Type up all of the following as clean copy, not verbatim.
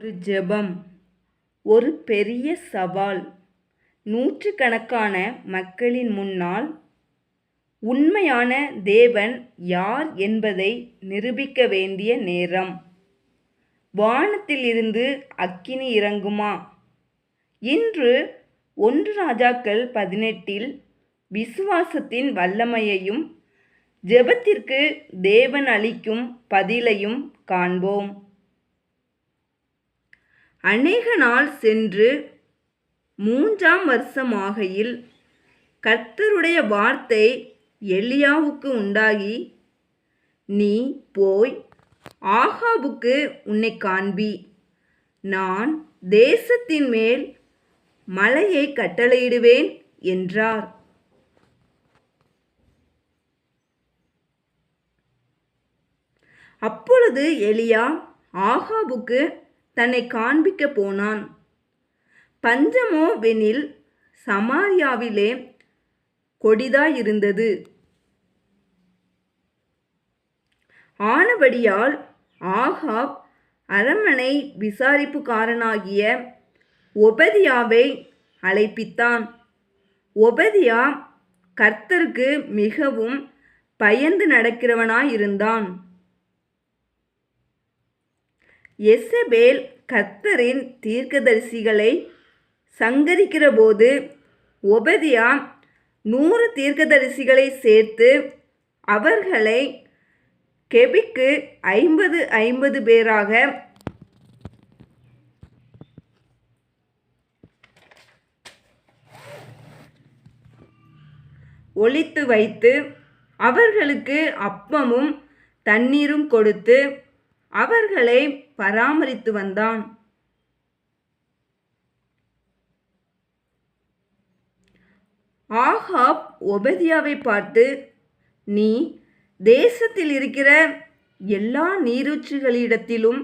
ஒரு ஜெபம், ஒரு பெரிய சவால். நூற்றுக்கணக்கான மக்களின் முன்னால் உண்மையான தேவன் யார் என்பதை நிரூபிக்க வேண்டிய நேரம். வானத்திலிருந்து அக்கினி இறங்குமா? இன்று 1 ராஜாக்கள் 18 விசுவாசத்தின் வல்லமையையும் ஜெபத்திற்கு தேவன் அளிக்கும் பதிலையும் காண்போம். அநேக நாள் சென்று 3ஆம் வருஷமாகையில் கர்த்தருடைய வார்த்தை எலியாவுக்கு உண்டாகி, நீ போய் ஆகாபுக்கு உன்னை காண்பி, நான் தேசத்தின் மேல் மழையை கட்டளையிடுவேன் என்றார். அப்பொழுது எலியா ஆகாபுக்கு தன்னை காண்பிக்க போனான். பஞ்சமோவெனில் சமாரியாவிலே கொடிதாயிருந்தது. ஆனபடியால் ஆகாப் அரண்மனை விசாரிப்புக்காரனாகிய ஒபதியாவை அழைப்பித்தான். ஒபதியா கர்த்தருக்கு மிகவும் பயந்து நடக்கிறவனாயிருந்தான். யேசபேல் கர்த்தரின் தீர்க்கதரிசிகளை சங்கரிக்கிறபோது ஒபதியா 100 தீர்க்கதரிசிகளை சேர்த்து அவர்களை கெபிக்கு 50 பேராக ஒளித்து வைத்து அவர்களுக்கு அப்பமும் தண்ணீரும் கொடுத்து அவர்களை பராமரித்து வந்தான். ஆகாப் ஒபதியாவை பார்த்து, நீ தேசத்தில் இருக்கிற எல்லா நீரூற்றுகளிடத்திலும்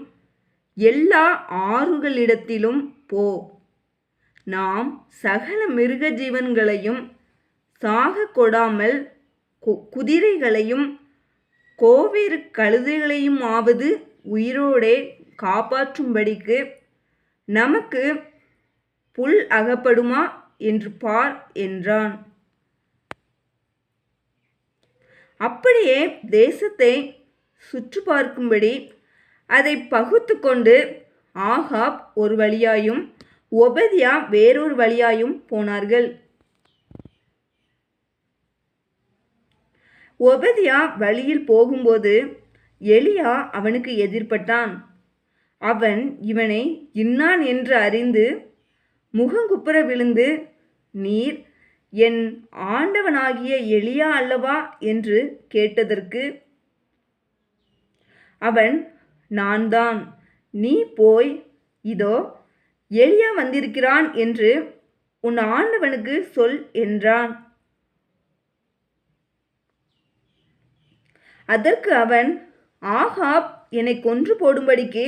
எல்லா ஆறுகளிடத்திலும் போ, நாம் சகல மிருக ஜீவன்களையும் சாக கொடாமல் குதிரைகளையும் கோவேறு கழுதைகளையுமாவது உயிரோடே காப்பாற்றும்படிக்கு நமக்கு புல் அகப்படுமா என்று பார் என்றான். அப்படியே தேசத்தை சுற்றி பார்க்கும்படி அதை பகுத்து கொண்டு ஆகாப் ஒரு வழியாயும் ஒபதியா வேறொரு வழியாயும் போனார்கள். ஒபதியா வழியில் போகும்போது எலியா அவனுக்கு எதிர்பட்டான். அவன் இவனை இன்னான் என்று அறிந்து முகங்குப்புற விழுந்து, நீர் என் ஆண்டவனாகிய எலியா அல்லவா என்று கேட்டதற்கு அவன், நான் தான், நீ போய் இதோ எலியா வந்திருக்கிறான் என்று உன் ஆண்டவனுக்கு சொல் என்றான். அதற்கு அவன், ஆகாப் என்னை கொன்று போடும்படிக்கு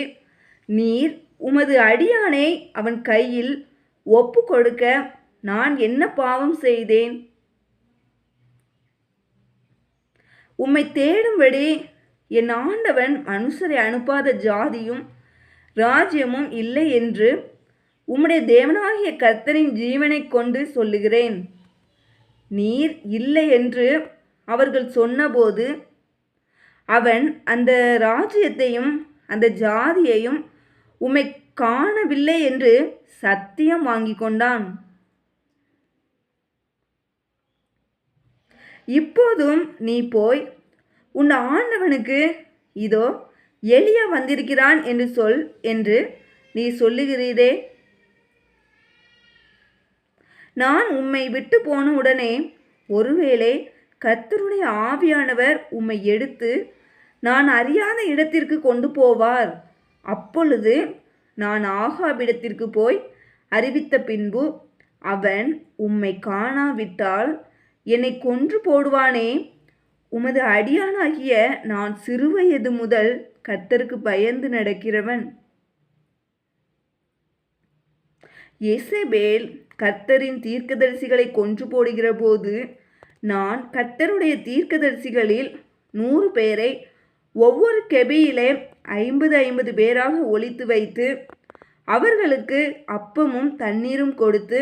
நீர் உமது அடியானை அவன் கையில் ஒப்பு கொடுக்க நான் என்ன பாவம் செய்தேன்? உம்மை தேடும்படி என் ஆண்டவன் மனுஷரை அனுப்பாத ஜாதியும் ராஜ்யமும் இல்லை என்று உம்முடைய தேவனாகிய கர்த்தரின் ஜீவனை கொண்டு சொல்லுகிறேன். நீர் இல்லை என்று அவர்கள் சொன்னபோது அவன் அந்த ராஜ்யத்தையும் அந்த ஜாதியையும் உம்மை காணவில்லை என்று சத்தியம் வாங்கி கொண்டான். இப்போதும் நீ போய் உன் ஆண்டவனுக்கு இதோ எலியா வந்திருக்கிறான் என்று சொல் என்று நீ சொல்லுகிறீரே. நான் உம்மை விட்டு போன உடனே ஒருவேளை கர்த்தருடைய ஆவியானவர் உம்மை எடுத்து நான் அறியாத இடத்திற்கு கொண்டு போவார். அப்பொழுது நான் ஆகாபிடத்திற்கு போய் அறிவித்த பின்பு அவன் உம்மை காணாவிட்டால் என்னை கொன்று போடுவானே. உமது அடியானாகிய நான் சிறுவயது முதல் கர்த்தருக்கு பயந்து நடக்கிறவன். யேசபேல் கர்த்தரின் தீர்க்கதரிசிகளை கொன்று போடுகிற போது நான் கர்த்தருடைய தீர்க்கதரிசிகளில் 100 பேரை ஒவ்வொரு கெபியிலே 50 பேராக ஒளித்து வைத்து அவர்களுக்கு அப்பமும் தண்ணீரும் கொடுத்து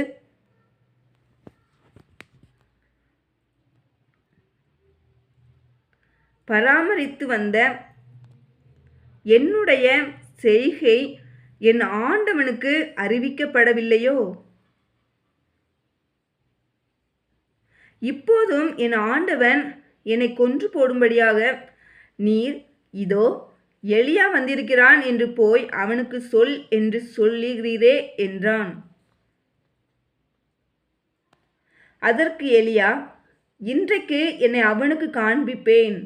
பராமரித்து வந்த என்னுடைய செய்கை என் ஆண்டவனுக்கு அறிவிக்கப்படவில்லையோ? இப்போதும் என் ஆண்டவன் என்னை கொன்று போடும்படியாக நீர் இதோ எலியா வந்திருக்கிறான் என்று போய் அவனுக்கு சொல் என்று சொல்லுகிறீரே என்றான். அதற்கு எலியா, இன்றைக்கு என்னை அவனுக்கு காண்பிப்பேன்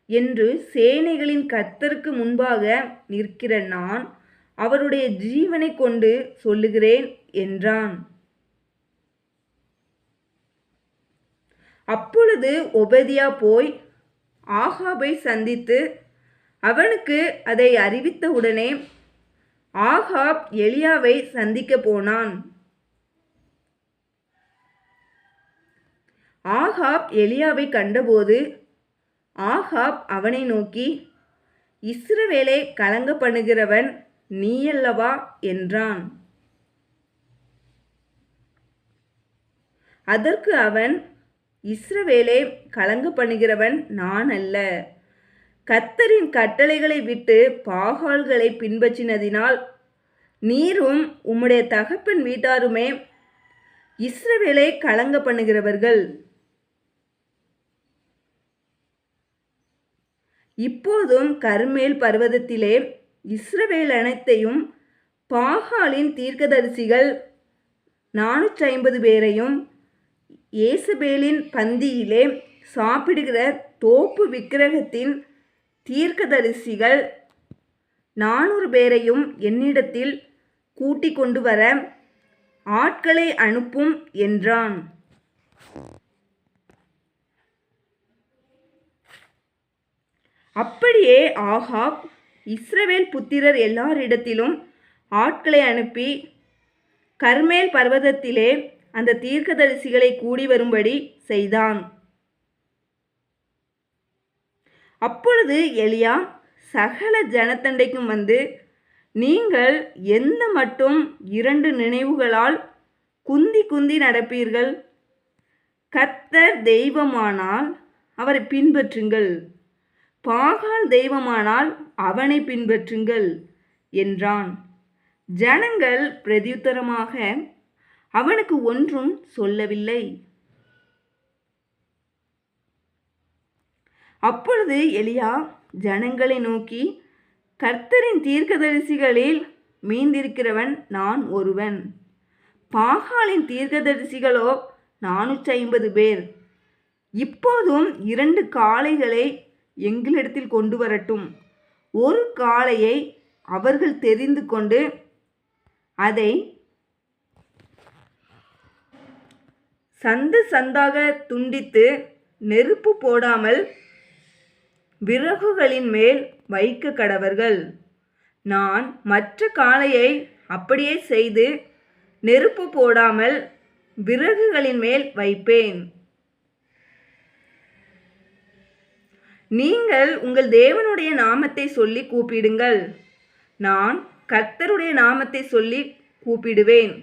என்று சேனைகளின் கர்த்தருக்கு முன்பாக நிற்கிற நான் அவருடைய ஜீவனை கொண்டு சொல்லுகிறேன் என்றான். அப்பொழுது ஒபதியா போய் ஆகாபை சந்தித்து அவனுக்கு அதை அறிவித்தவுடனே ஆகாப் எலியாவை சந்திக்க போனான். ஆகாப் எலியாவை கண்டபோது ஆகாப் அவனை நோக்கி, இஸ்ரவேலை கலங்க பண்ணுகிறவன் நீயல்லவா என்றான். அதற்கு அவன், இஸ்ரவேலை கலங்க பண்ணுகிறவன் நான் அல்ல. கர்த்தரின் கட்டளைகளை விட்டு பாகால்களை பின்பற்றினதினால் நீரும் உம்முடைய தகப்பன் வீட்டாருமே இஸ்ரவேலை கலங்க பண்ணுகிறவர்கள். இப்போதும் கர்மேல் பர்வதத்திலே இஸ்ரவேல் அனைத்தையும் பாகாலின் தீர்க்கதரிசிகள் 450 பேரையும் ஏசபேலின் பந்தியிலே சாப்பிடுகிற தோப்பு விக்கிரகத்தின் தீர்க்கதரிசிகள் 400 பேரையும் என்னிடத்தில் கூட்டிக் கொண்டு வர ஆட்களை அனுப்பும் என்றான். அப்படியே ஆகாப் இஸ்ரவேல் புத்திரர் எல்லாரிடத்திலும் ஆட்களை அனுப்பி கர்மேல் பர்வதத்திலே அந்த தீர்க்கதரிசிகளை கூடி வரும்படி செய்தான். அப்பொழுது எலியா சகல ஜனத்தண்டைக்கும் வந்து, நீங்கள் எந்த மட்டும் 2 நினைவுகளால் குந்தி குந்தி நடப்பீர்கள்? கர்த்தர் தெய்வமானால் அவரை பின்பற்றுங்கள், பாகால் தெய்வமானால் அவனை பின்பற்றுங்கள் என்றான். ஜனங்கள் பிரதியுத்தரமாக அவனுக்கு ஒன்றும் சொல்லவில்லை. அப்பொழுது எலியா ஜனங்களை நோக்கி, கர்த்தரின் தீர்க்கதரிசிகளில் மீந்திருக்கிறவன் நான் ஒருவன், பாகாலின் தீர்க்கதரிசிகளோ 450 பேர். இப்போதும் 2 காளைகளை எங்களிடத்தில் கொண்டு வரட்டும். ஒரு காளையை அவர்கள் தெரிந்து கொண்டு அதை சந்து சந்தாக துண்டித்து நெருப்பு போடாமல் விறகுகளின் மேல் வைக்க கடவர்கள். நான் மற்ற காளையை அப்படியே செய்து நெருப்பு போடாமல் விறகுகளின் மேல் வைப்பேன். நீங்கள் உங்கள் தேவனுடைய நாமத்தை சொல்லி கூப்பிடுங்கள், நான் கர்த்தருடைய நாமத்தை சொல்லி கூப்பிடுவேன்.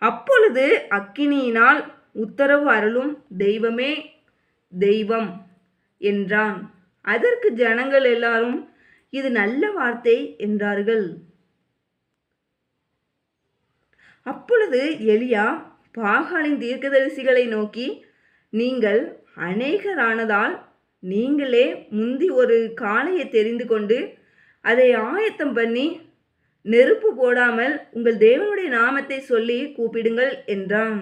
அப்பொழுது அக்கினியினால் உத்தரவு அருளும் தெய்வமே தெய்வம் என்றான். அதற்கு ஜனங்கள் எல்லாரும், இது நல்ல வார்த்தை என்றார்கள். அப்பொழுது எலியா பாகாலின் தீர்க்கதரிசிகளை நோக்கி, நீங்கள் அநேகரானதால் நீங்களே முந்தி ஒரு காளையை தெரிந்து கொண்டு அதை ஆயத்தம் பண்ணி நெருப்பு போடாமல் உங்கள் தேவனுடைய நாமத்தை சொல்லி கூப்பிடுங்கள் என்றான்.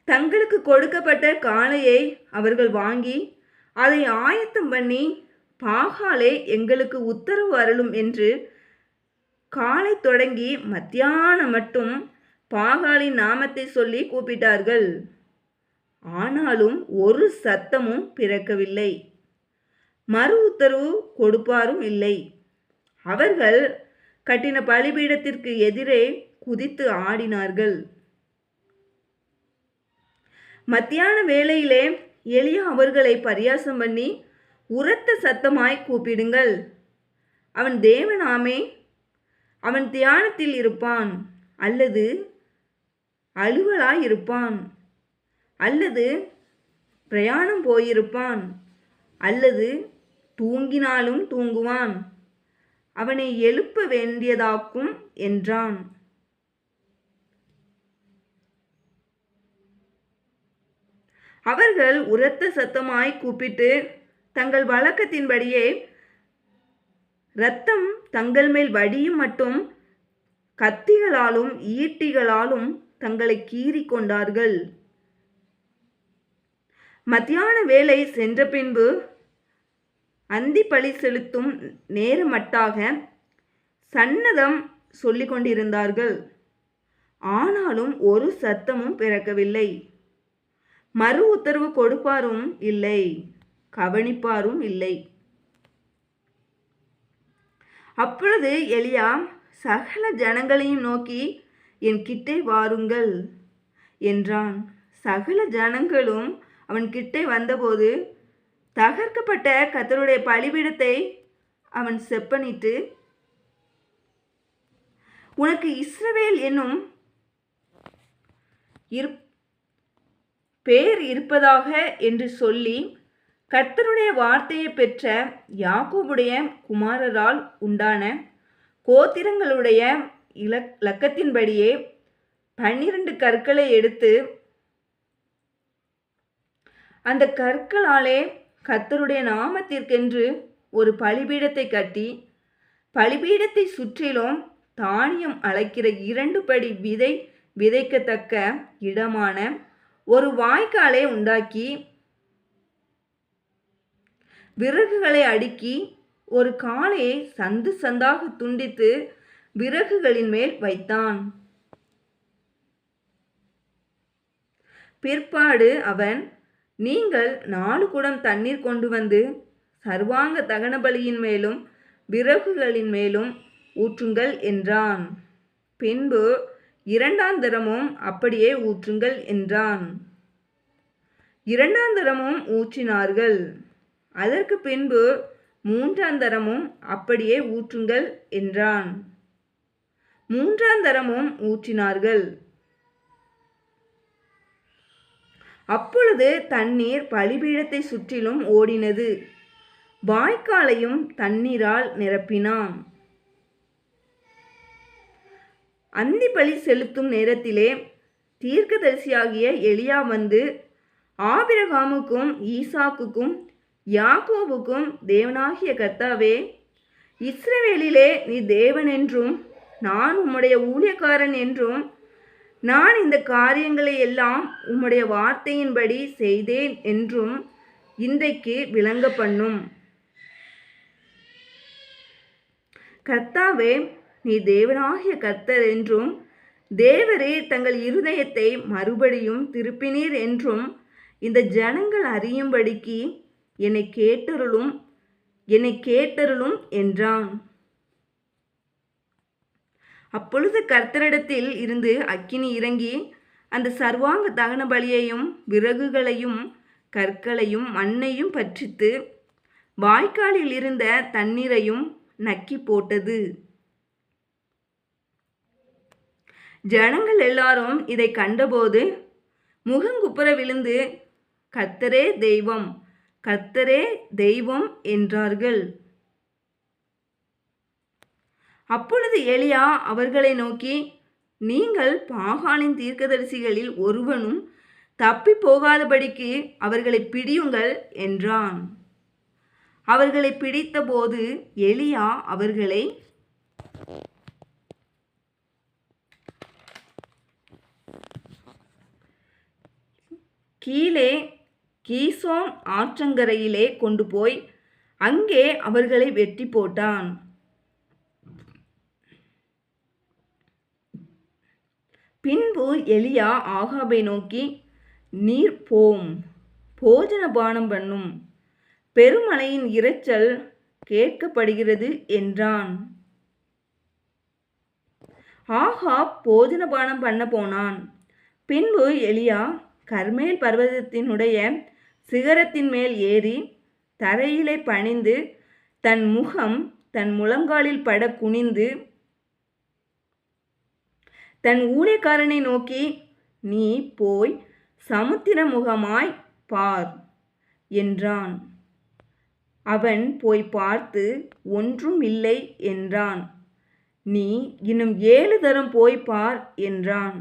தங்களுக்கு கொடுக்கப்பட்ட காளையை அவர்கள் வாங்கி அதை ஆயத்தம் பண்ணி, பாகாலே எங்களுக்கு உத்தரவு அருளும் என்று காலை தொடங்கி மத்தியானம் மட்டும் பாகாலின் நாமத்தை சொல்லி கூப்பிட்டார்கள். ஆனாலும் ஒரு சத்தமும் பிறக்கவில்லை, மறு உத்தரவு கொடுப்பாரும் இல்லை. அவர்கள் கட்டின பலிபீடத்திற்கு எதிரே குதித்து ஆடினார்கள். மத்தியான வேளையிலே எலியா அவர்களை பரியாசம் பண்ணி, உரத்த சத்தமாய் கூப்பிடுங்கள், அவன் தேவனாமே. அவன் தியானத்தில் இருப்பான், அல்லது அலுவலாயிருப்பான், அல்லது பிரயாணம் போயிருப்பான், அல்லது தூங்கினாலும் தூங்குவான். அவனை எழுப்ப வேண்டியதாக்கும் என்றான். அவர்கள் உரத்த சத்தமாய் கூப்பிட்டு தங்கள் வழக்கத்தின்படியே இரத்தம் தங்கள் மேல் வடியும் மட்டும் கத்திகளாலும் ஈட்டிகளாலும் தங்களை கீறி கொண்டார்கள். மத்தியான வேளை சென்ற பின்பு அந்தி பலி செலுத்தும் நேரமட்டாக சன்னதம் சொல்லிக் கொண்டிருந்தார்கள். ஆனாலும் ஒரு சத்தமும் பிறக்கவில்லை. மறு உத்தரவு கொடுப்பாரும் இல்லை, கவனிப்பாரும் இல்லை. அப்பொழுது எலியா சகல ஜனங்களையும் நோக்கி, என் கிட்டே வாருங்கள் என்றான். சகல ஜனங்களும் அவன் கிட்டே வந்தபோது தகர்க்கப்பட்ட கர்த்தருடைய பலிபீடத்தை அவன் செப்பனிட்டு, உனக்கு இஸ்ரவேல் என்னும் பேர் இருப்பதாக என்று சொல்லி, கர்த்தருடைய வார்த்தையை பெற்ற யாக்கோபுடைய குமாரரால் உண்டான கோத்திரங்களுடைய இலக்கத்தின்படியே 12 கற்களை எடுத்து அந்த கற்களாலே கர்த்தருடைய நாமத்திற்கென்று ஒரு பலிபீடத்தை கட்டி, பலிபீடத்தை சுற்றிலும் தானியம் அளக்கிற 2 படி விதைக்கத்தக்க இடமான ஒரு வாய்க்காலை உண்டாக்கி, விறகுகளை அடுக்கி, ஒரு காளையை சந்து சந்தாக துண்டித்து விறகுகளின் மேல் வைத்தான். பிற்பாடு அவன், நீங்கள் 4 குடம் தண்ணீர் கொண்டு வந்து சர்வாங்க தகன பலியின் மேலும் விறகுகளின் மேலும் ஊற்றுங்கள் என்றான். பின்பு 2ஆம் தரமும் அப்படியே ஊற்றுங்கள் என்றான். 2ஆம் தரமும் ஊற்றினார்கள். அதற்கு பின்பு 3ஆம் தரமும் அப்படியே ஊற்றுங்கள் என்றான். 3ஆம் தரமும் ஊற்றினார்கள். அப்பொழுது தண்ணீர் பலிபீடத்தை சுற்றிலும் ஓடினது. வாய்க்காலையும் தண்ணீரால் நிரப்பினான். அந்தி பலி செலுத்தும் நேரத்திலே தீர்க்கதரிசியாகிய எலியா வந்து, ஆபிரகாமுக்கும் ஈசாக்குக்கும் யாக்கோபுக்கும் தேவனாகிய கர்த்தாவே, இஸ்ரவேலிலே நீ தேவன் என்றும் நான் உம்முடைய ஊழியக்காரன் என்றும் நான் இந்த காரியங்களை எல்லாம் உம்முடைய வார்த்தையின்படி செய்தேன் என்றும் இன்றைக்கு விளங்க பண்ணும். கர்த்தாவே, நீ தேவனாகிய கர்த்தர் என்றும் தேவரே தங்கள் இருதயத்தை மறுபடியும் திருப்பினீர் என்றும் இந்த ஜனங்கள் அறியும்படிக்கு என்னை கேட்டருளும் என்றான். அப்பொழுது கர்த்தரிடத்தில் இருந்து அக்கினி இறங்கி அந்த சர்வாங்க தகன பலியையும் விறகுகளையும் கற்களையும் மண்ணையும் பற்றித்து வாய்க்காலில் இருந்த தண்ணீரையும் நக்கி போட்டது. ஜனங்கள் எல்லாரும் இதை கண்டபோது முகங்குப்புற விழுந்து, கர்த்தரே தெய்வம், கர்த்தரே தெய்வம் என்றார்கள். அப்பொழுது எலியா அவர்களை நோக்கி, நீங்கள் பாகாலின் தீர்க்கதரிசிகளில் ஒருவனும் தப்பி போகாதபடிக்கு அவர்களை பிடியுங்கள் என்றான். அவர்களை பிடித்தபோது எலியா அவர்களை கீழே கீசோன் ஆற்றங்கரையிலே கொண்டு போய் அங்கே அவர்களை வெட்டி போட்டான். பின்பு எலியா ஆகாபை நோக்கி, நீர் போம், போஜன பானம் பண்ணும், பெருமழையின் இரைச்சல் கேட்கப்படுகிறது என்றான். ஆகாப் போஜன பானம் பண்ண போனான். பின்பு எலியா கர்மேல் பர்வதத்தினுடைய சிகரத்தின் மேல் ஏறி தரையிலே பணிந்து தன் முகம் தன் முழங்காலில் பட குனிந்து தன் ஊழியக்காரனை நோக்கி, நீ போய் சமுத்திரமுகமாய் பார் என்றான். அவன் போய் பார்த்து ஒன்றும் இல்லை என்றான். நீ இன்னும் 7 தரம் போய் பார் என்றான்.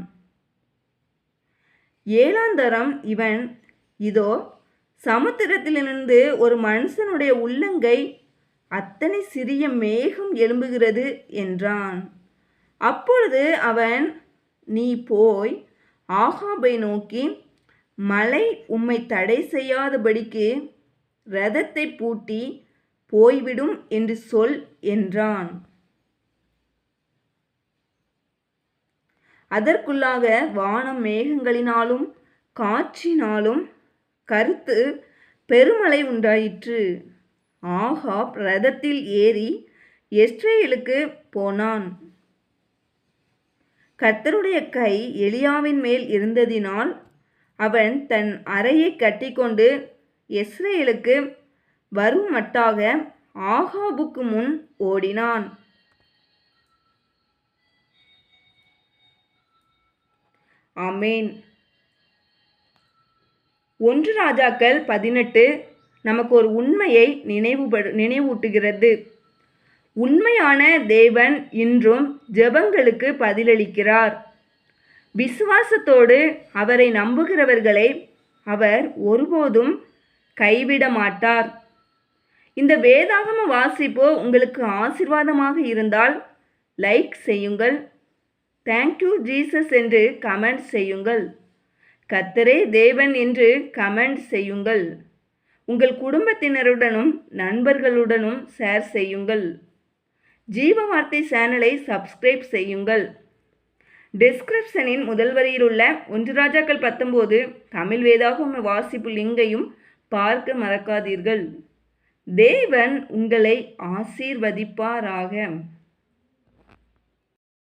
7ஆம் தரம் இவன், இதோ சமுத்திரத்திலிருந்து ஒரு மனுஷனுடைய உள்ளங்கை அத்தனை சிறிய மேகம் எழும்புகிறது என்றான். அப்பொழுது அவன், நீ போய் ஆகாபை நோக்கி, மழை உம்மை தடை செய்யாதபடிக்கு இரதத்தை பூட்டி போய்விடும் என்று சொல் என்றான். அதற்குள்ளாக வானம் மேகங்களினாலும் காற்றினாலும் கருத்து பெருமழை உண்டாயிற்று. ஆகாப் இரதத்தில் ஏறி யெஸ்ரயேலுக்கு போனான். கர்த்தருடைய கை எலியாவின் மேல் இருந்ததினால் அவன் தன் அறையை கட்டிக்கொண்டு யெஸ்ரயேலுக்கு வரும் மட்டாக ஆகாபுக்கு முன் ஓடினான். ஆமென். 1 ராஜாக்கள் 18 நமக்கு ஒரு உண்மையை நினைவூட்டுகிறது. உண்மையான தேவன் இன்றும் ஜெபங்களுக்கு பதிலளிக்கிறார். விசுவாசத்தோடு அவரை நம்புகிறவர்களை அவர் ஒருபோதும் கைவிட மாட்டார். இந்த வேதாகம வாசிப்பு உங்களுக்கு ஆசீர்வாதமாக இருந்தால் லைக் செய்யுங்கள். தேங்க்யூ ஜீசஸ் என்று கமெண்ட் செய்யுங்கள். கர்த்தரே தேவன் என்று கமெண்ட் செய்யுங்கள். உங்கள் குடும்பத்தினருடனும் நண்பர்களுடனும் ஷேர் செய்யுங்கள். ஜீவ வார்த்தை சேனலை சப்ஸ்கிரைப் செய்யுங்கள். டிஸ்கிரிப்ஷனின் முதல் வரியில் உள்ள 1 ராஜாக்கள் 19 தமிழ் வேதாகம வாசிப்பு லிங்கையும் பார்க்க மறக்காதீர்கள். தேவன் உங்களை ஆசீர்வதிப்பாராக.